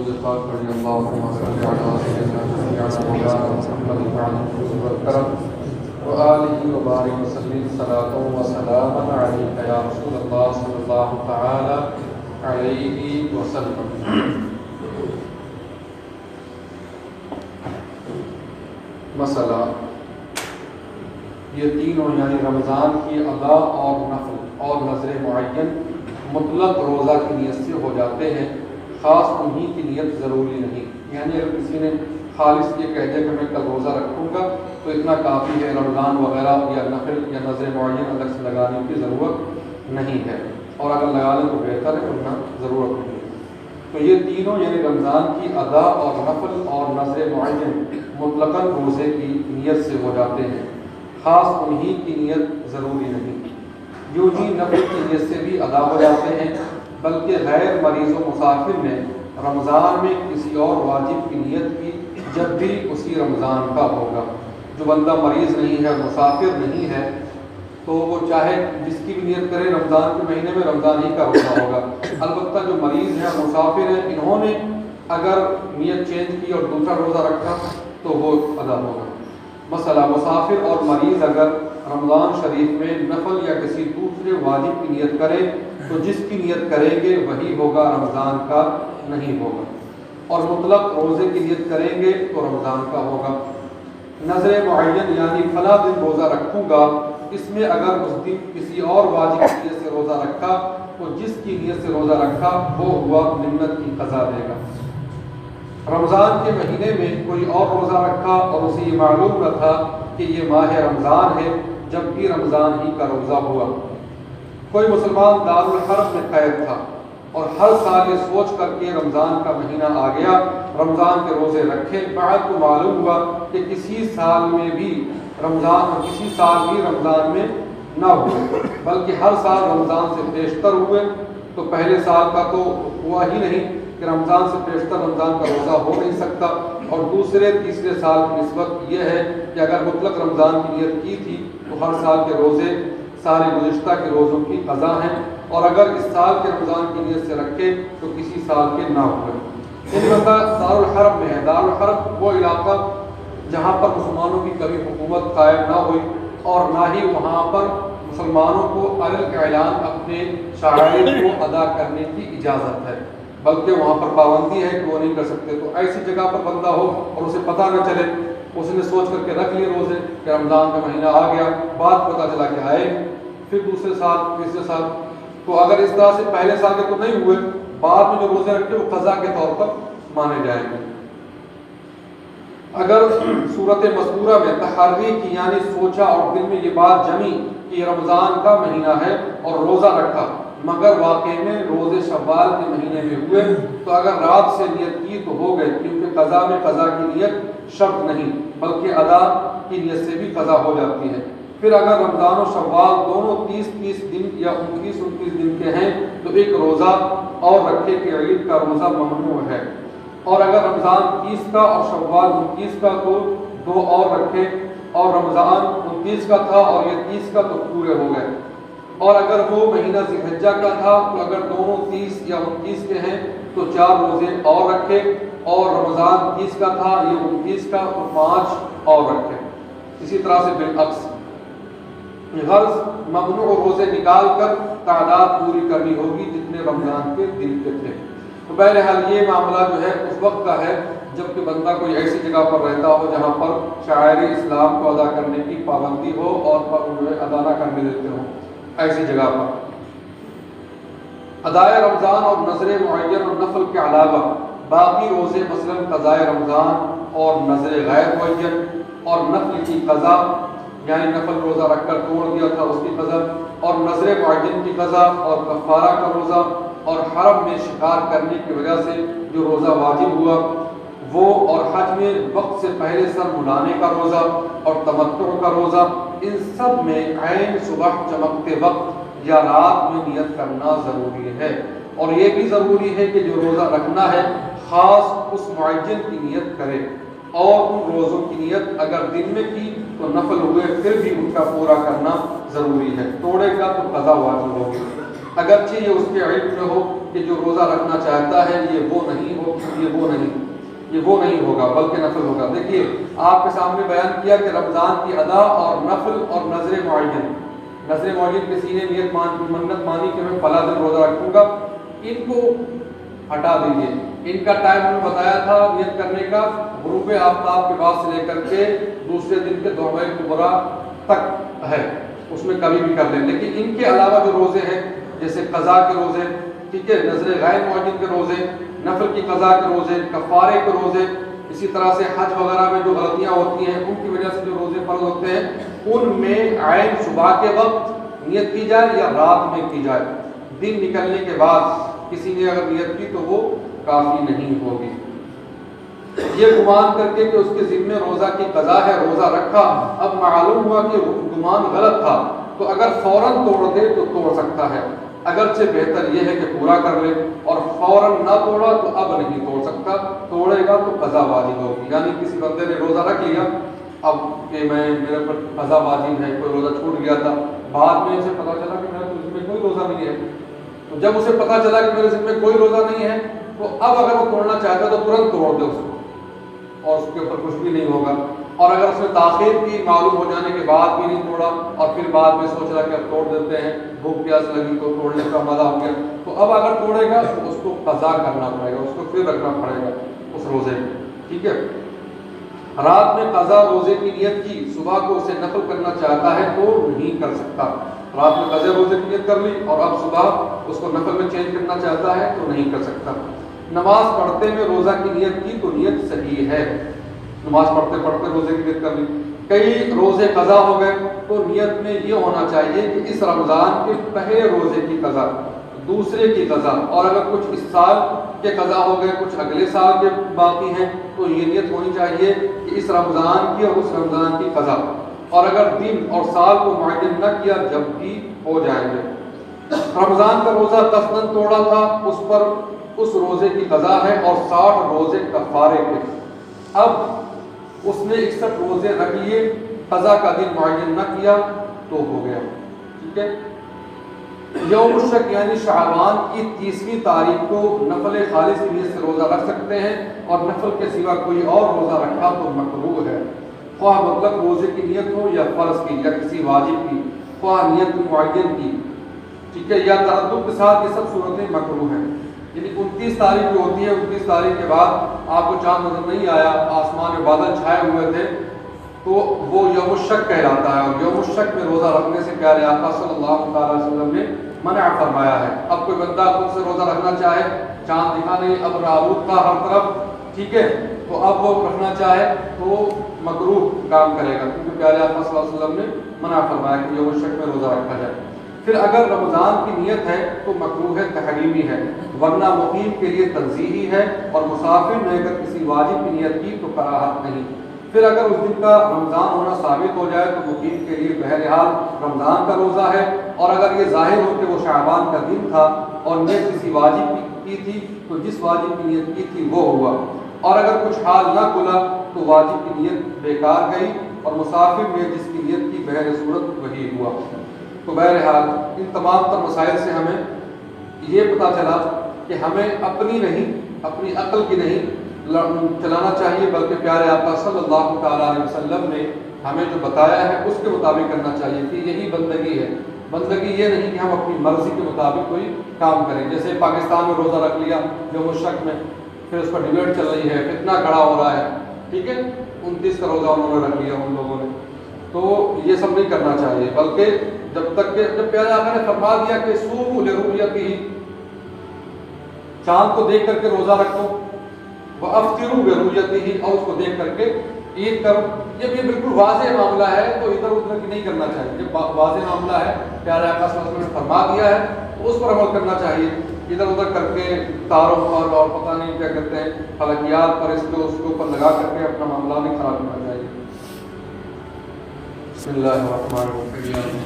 درود پاک پڑھی اللہم صلی علی سیدنا مولانا محمد وعلی وآلہ وبارک وسلم صلاۃ و سلام علیک یا رسول اللہ صلی اللہ تعالی علیہ وسلم۔ مسئلہ یہ تینوں یعنی رمضان کی ادا اور نفل اور نظر معین مطلق روزہ کی نیت سے ہو جاتے ہیں، خاص انہی کی نیت ضروری نہیں۔ یعنی اگر کسی نے خالص یہ کہہ دیا کہ میں کل روزہ رکھوں گا تو اتنا کافی ہے، رمضان وغیرہ یا نفل یا نظر معین الگ سے لگانے کی ضرورت نہیں ہے، اور اگر لگا لیں تو بہتر ہے، ورنہ ضرورت نہیں ہے۔ تو یہ تینوں یعنی رمضان کی ادا اور نفل اور نظر معین مطلقاً روزے کی نیت سے ہو جاتے ہیں، خاص انہی کی نیت ضروری نہیں۔ یوں ہی نفل کی نیت سے بھی ادا ہو جاتے ہیں، بلکہ غیر مریض و مسافر نے رمضان میں کسی اور واجب کی نیت کی جب بھی اسی رمضان کا ہوگا۔ جو بندہ مریض نہیں ہے، مسافر نہیں ہے، تو وہ چاہے جس کی بھی نیت کرے رمضان کے مہینے میں رمضان ہی کا روزہ ہوگا۔ البتہ جو مریض ہیں، مسافر ہیں، انہوں نے اگر نیت چینج کی اور دوسرا روزہ رکھا تو وہ ادا ہوگا۔ مسئلہ مسافر اور مریض اگر رمضان شریف میں نفل یا کسی دوسرے واجب کی نیت کرے تو جس کی نیت کریں گے وہی ہوگا، رمضان کا نہیں ہوگا، اور مطلق روزے کی نیت کریں گے تو رمضان کا ہوگا۔ نظر معین یعنی فلاں دن روزہ رکھوں گا، اس میں اگر اس دن کسی اور واجب کی نیت سے روزہ رکھا تو جس کی نیت سے روزہ رکھا وہ ہوا منت کی قضا دے گا۔ رمضان کے مہینے میں کوئی اور روزہ رکھا اور اسے یہ معلوم نہ تھا کہ یہ ماہ رمضان ہے، جبکہ رمضان ہی کا روزہ ہوا۔ کوئی مسلمان دارالحرب میں قید تھا اور ہر سال یہ سوچ کر کے رمضان کا مہینہ آ گیا رمضان کے روزے رکھے، بعد کو معلوم ہوا کہ کسی سال بھی رمضان میں نہ ہوئے، بلکہ ہر سال رمضان سے بیشتر ہوئے، تو پہلے سال کا تو ہوا ہی نہیں کہ رمضان سے بیشتر رمضان کا روزہ ہو نہیں سکتا، اور دوسرے تیسرے سال کی نسبت یہ ہے کہ اگر مطلق رمضان کی نیت کی تھی تو ہر سال کے روزے سارے گزشتہ کے روزوں کی قضا ہیں، اور اگر اس سال کے رمضان کی نیت سے رکھے تو کسی سال کے نہ ہوئے۔ ان بندہ دارالحرب میں ہے۔ دارالحرب وہ علاقہ جہاں پر مسلمانوں کی کبھی حکومت قائم نہ ہوئی، اور نہ ہی وہاں پر مسلمانوں کو علی اعلان اپنے شعائر کو ادا کرنے کی اجازت ہے، بلکہ وہاں پر پابندی ہے کہ وہ نہیں کر سکتے۔ تو ایسی جگہ پر بندہ ہو اور اسے پتہ نہ چلے، اس نے سوچ کر کے رکھ لیے روزے کہ رمضان کا مہینہ آ گیا، بعد پتہ چلا کہ آئے پھر دوسرے سال تیسرے سال، تو اگر اس طرح سے پہلے سال کے تو نہیں ہوئے، بعد میں جو روزے رکھے وہ قضا کے طور پر مانے جائیں گے۔ اگر صورت مذکورہ میں تحری کی یعنی سوچا اور دل میں یہ بات جمی کہ یہ رمضان کا مہینہ ہے اور روزہ رکھا، مگر واقع میں روزے شوال کے مہینے میں ہوئے، تو اگر رات سے نیت کی تو ہو گئے، کیونکہ قضا میں قضا کی نیت شرط نہیں بلکہ ادا کی نیت سے بھی قضا ہو جاتی ہے۔ پھر اگر رمضان و شوال دونوں 30 دن یا 29 دن کے ہیں تو ایک روزہ اور رکھے کہ عید کا روزہ ممنوع ہے، اور اگر رمضان 30 کا اور شوال 29 کا تو 2 اور رکھے، اور رمضان 29 کا تھا اور یہ 30 کا تو پورے ہو گئے، اور اگر وہ مہینہ ذی الحجہ کا تھا تو اگر دونوں 30 یا 29 کے ہیں تو 4 روزے اور رکھے، اور رمضان 30 کا تھا یہ 29 کا تو 5 اور رکھے۔ اسی طرح سے بالعکس غرض ممنوع روزے نکال کر تعداد پوری کرنی ہوگی جتنے رمضان کے دن کے تھے۔ تو بہرحال یہ معاملہ جو ہے اس وقت کا ہے جب کہ بندہ کوئی ایسی جگہ پر رہتا ہو جہاں پر شعائر اسلام کو ادا کرنے کی پابندی ہو اور پر انہیں ادا نہ کرنے دیتے ہوں۔ ایسی جگہ پر ادائے رمضان اور نظر معین اور نفل کے علاوہ باقی روزے مثلا قضائے رمضان اور نظر غیر معین اور نفل کی قضا، یعنی نفل روزہ رکھ کر توڑ دیا تھا اس کی قضا، اور نظر معین کی قضا اور کفارہ کا روزہ، اور حرم میں شکار کرنے کی وجہ سے جو روزہ واجب ہوا وہ، اور حج میں وقت سے پہلے سر مڑانے کا روزہ اور تمتع کا روزہ، ان سب میں عین صبح چمکتے وقت یا رات میں نیت کرنا ضروری ہے، اور یہ بھی ضروری ہے کہ جو روزہ رکھنا ہے خاص اس معین کی نیت کرے، اور ان روزوں کی نیت اگر دن میں کی تو نفل ہوئے پھر بھی ان کا پورا کرنا ضروری ہے، توڑے گا تو قضا واجب ہوگی۔ اگرچہ یہ اس کے علم میں ہو کہ جو روزہ رکھنا چاہتا ہے یہ وہ نہیں ہوگا بلکہ نفل ہوگا۔ دیکھیے آپ کے سامنے بیان کیا کہ رمضان کی ادا اور نفل اور نظر معین کسی نے منت مانی کہ میں فلاں دن روزہ رکھوں گا، ان کو ہٹا دیجیے۔ ان کا ٹائم ہمیں بتایا تھا نیت کرنے کا غروب آفتاب کے بعد سے لے کر کے دوسرے دن کے دوحہ کبریٰ تک ہے، اس میں کبھی بھی کر لیں۔ لیکن ان کے علاوہ جو روزے ہیں جیسے قضا کے روزے، ٹھیک ہے، نظر غیر معین کے روزے، نفل کی قضا کے روزے، کفارے کے روزے، اسی طرح سے حج وغیرہ میں جو غلطیاں ہوتی ہیں ان کی وجہ سے جو روزے فرض ہوتے ہیں ان میں عین صبح کے وقت نیت کی جائے یا رات میں کی جائے، دن نکلنے کے بعد کسی نے اگر نیت کی تو وہ کافی نہیں ہوگی۔ یہ گمان کر کے کہ اس کے ذمے روزہ کی قضا ہے، روزہ رکھا، اب معلوم ہوا کہ گمان غلط تھا تو اگر فوراً توڑ دے تو توڑ سکتا ہے، اگرچہ بہتر یہ ہے کہ پورا کر لے، اور فوراً نہ توڑا تو اب نہیں توڑ سکتا، توڑے گا تو قضا واجب ہوگی۔ یعنی کسی بندے نے روزہ رکھ لیا، اب کہ میرے پر قضا واجب ہے، کوئی روزہ چھوٹ گیا تھا، بعد میں اسے پتہ چلا کہ میرے ذمہ کوئی روزہ نہیں ہے، تو جب اسے پتہ چلا کہ میرے ذمہ کوئی روزہ نہیں ہے تو اب اگر وہ توڑنا چاہتا ہے تو ترنت توڑ دے اس کو، اور اس کے اوپر کچھ بھی نہیں ہوگا۔ اور اگر اس نے تاخیر کی، معلوم ہو جانے کے بعد بھی نہیں توڑا اور پھر بعد میں سوچ رہا کہ اب توڑ دیتے ہیں، بھوک پیاس لگی تو توڑنے کا مزہ ہو گیا، تو اب اگر توڑے گا تو اس کو قضا کرنا پڑے گا، اس کو پھر رکھنا پڑے گا اس روزے میں، ٹھیک ہے۔ رات میں قضا روزے کی نیت کی، صبح کو اسے نفل کرنا چاہتا ہے تو نہیں کر سکتا۔ رات میں قضا روزے کی نیت کر لی اور اب صبح اس کو نفل میں چینج کرنا چاہتا ہے تو نہیں کر سکتا۔ نماز پڑھتے میں روزہ کی نیت کی تو نیت صحیح ہے، نماز پڑھتے پڑھتے روزے کی نیت کر لی۔ کئی روزے قضا ہو گئے تو نیت میں یہ ہونا چاہیے کہ اس رمضان کے پہلے روزے کی قضا، دوسرے کی قضا، اور اگر کچھ اس سال کے قضا ہو گئے، کچھ اگلے سال کے باقی ہیں تو یہ نیت ہونی چاہیے کہ اس رمضان کی اور اس رمضان کی قضا، اور اگر دن اور سال کو معین نہ کیا جب بھی ہو جائیں گے۔ رمضان کا روزہ قصداً توڑا تھا، اس پر اس روزے کی قضا ہے اور 60 روزے کفارے کے۔ اب اس نے 61 روزے رکھ لیے، قضا کا دن معین نہ کیا تو ہو گیا، ٹھیک ہے۔ یوم الشک یعنی شعبان کی 30ویں تاریخ کو نفل خالص کی نیت سے روزہ رکھ سکتے ہیں، اور نفل کے سوا کوئی اور روزہ رکھا تو مکروہ ہے، خواہ مطلق روزے کی نیت ہو یا فرض کی یا کسی واجب کی، خواہ نیت معین کی، ٹھیک ہے، یا تردد کے ساتھ، یہ سب صورتیں مکروہ ہیں۔ یعنی 29 تاریخ جو ہوتی ہے، 29 تاریخ کے بعد آپ کو چاند نظر نہیں آیا، آسمان میں بادل چھائے ہوئے تھے، تو وہ یوم الشک کہلاتا ہے، اور یوم الشک میں روزہ رکھنے سے پیارے آقا صلی اللہ علیہ وسلم نے منع فرمایا ہے۔ اب کوئی بندہ خود سے روزہ رکھنا چاہے، چاند دکھا نہیں، اب آلود کا ہر طرف، ٹھیک ہے، تو اب وہ رکھنا چاہے تو مکروہ کام کرے گا، کیونکہ پیارے آقا صلی اللہ علیہ وسلم نے منع فرمایا کہ یوم الشک میں روزہ رکھا جائے۔ پھر اگر رمضان کی نیت ہے تو مکروہ تحریمی ہے، ورنہ مقیم کے لیے تنزیہی ہے، اور مسافر نے اگر کسی واجب کی نیت کی تو کراہت نہیں۔ پھر اگر اس دن کا رمضان ہونا ثابت ہو جائے تو مقیم کے لیے بہرحال رمضان کا روزہ ہے، اور اگر یہ ظاہر ہو کہ وہ شعبان کا دن تھا اور نیت کسی واجب کی تھی تو جس واجب کی نیت کی تھی وہ ہوا، اور اگر کچھ حال نہ کھلا تو واجب کی نیت بیکار گئی، اور مسافر نے جس کی نیت کی بہر صورت وہی ہوا۔ تو بہرحال ان تمام تر مسائل سے ہمیں یہ پتہ چلا کہ ہمیں اپنی نہیں، اپنی عقل کی نہیں چلانا چاہیے، بلکہ پیارے آقا صلی اللہ تعالیٰ علیہ وسلم نے ہمیں جو بتایا ہے اس کے مطابق کرنا چاہیے، کہ یہی بندگی ہے۔ بندگی یہ نہیں کہ ہم اپنی مرضی کے مطابق کوئی کام کریں، جیسے پاکستان میں روزہ رکھ لیا یوم الشک میں، پھر اس پر ڈیبیٹ چل رہی ہے، فتنہ کھڑا ہو رہا ہے، ٹھیک ہے، 29 کا روزہ انہوں نے رکھ لیا ان لوگوں نے، تو یہ سب نہیں کرنا چاہیے، بلکہ جب تک کہ جب پیارے آقا نے فرما دیا کہ صوموا لرؤیتہ، چاند کو دیکھ کر کے روزہ رکھو، وافطروا برؤیتہ، اور اس کو دیکھ کر کے عید کرو، جب یہ بالکل واضح معاملہ ہے تو ادھر ادھر کی نہیں کرنا چاہیے، جب واضح معاملہ ہے پیارے آقا صلی اللہ علیہ وسلم نے فرما دیا ہے تو اس پر عمل کرنا چاہیے، ادھر ادھر کر کے تاروں پر اور پتہ نہیں کیا کہتے ہیں فلکیات پر اس کے اوپر لگا کر کے اپنا معاملہ نہیں خراب کرنا چاہیے۔ بسم اللہ الرحمن الرحیم۔